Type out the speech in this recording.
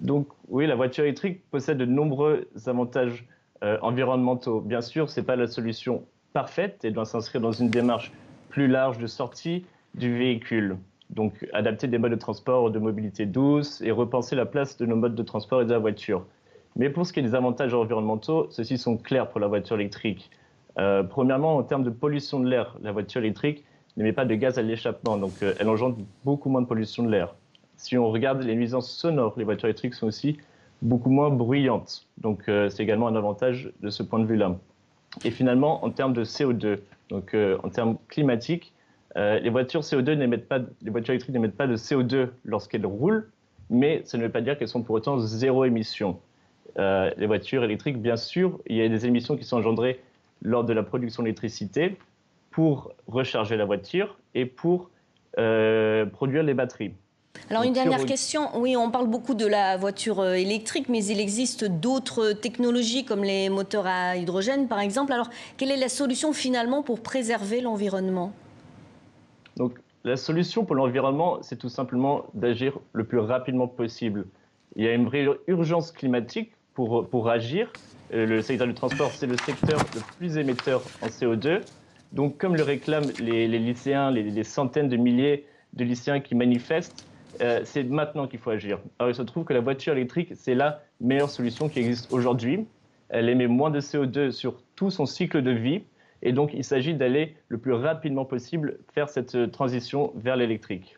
Donc oui, la voiture électrique possède de nombreux avantages environnementaux. Bien sûr, ce n'est pas la solution parfaite et doit s'inscrire dans une démarche plus large de sortie du véhicule. Donc adapter des modes de transport de mobilité douce et repenser la place de nos modes de transport et de la voiture. Mais pour ce qui est des avantages environnementaux, ceux-ci sont clairs pour la voiture électrique. Premièrement, en termes de pollution de l'air, la voiture électrique n'émet pas de gaz à l'échappement, donc elle engendre beaucoup moins de pollution de l'air. Si on regarde les nuisances sonores, les voitures électriques sont aussi beaucoup moins bruyantes. Donc c'est également un avantage de ce point de vue-là. Et finalement, en termes de CO2, donc en termes climatiques, les voitures les voitures électriques n'émettent pas de CO2 lorsqu'elles roulent, mais ça ne veut pas dire qu'elles sont pour autant zéro émission. Les voitures électriques, bien sûr, il y a des émissions qui sont engendrées lors de la production d'électricité pour recharger la voiture et pour produire les batteries. Alors une Donc, dernière question, oui, on parle beaucoup de la voiture électrique, mais il existe d'autres technologies comme les moteurs à hydrogène par exemple. Alors quelle est la solution finalement pour préserver l'environnement? Donc, la solution pour l'environnement, c'est tout simplement d'agir le plus rapidement possible. Il y a une vraie urgence climatique pour agir. Le secteur du transport, c'est le secteur le plus émetteur en CO2. Donc, comme le réclament les lycéens, les centaines de milliers de lycéens qui manifestent, c'est maintenant qu'il faut agir. Alors, il se trouve que la voiture électrique, c'est la meilleure solution qui existe aujourd'hui. Elle émet moins de CO2 sur tout son cycle de vie. Et donc, il s'agit d'aller le plus rapidement possible faire cette transition vers l'électrique.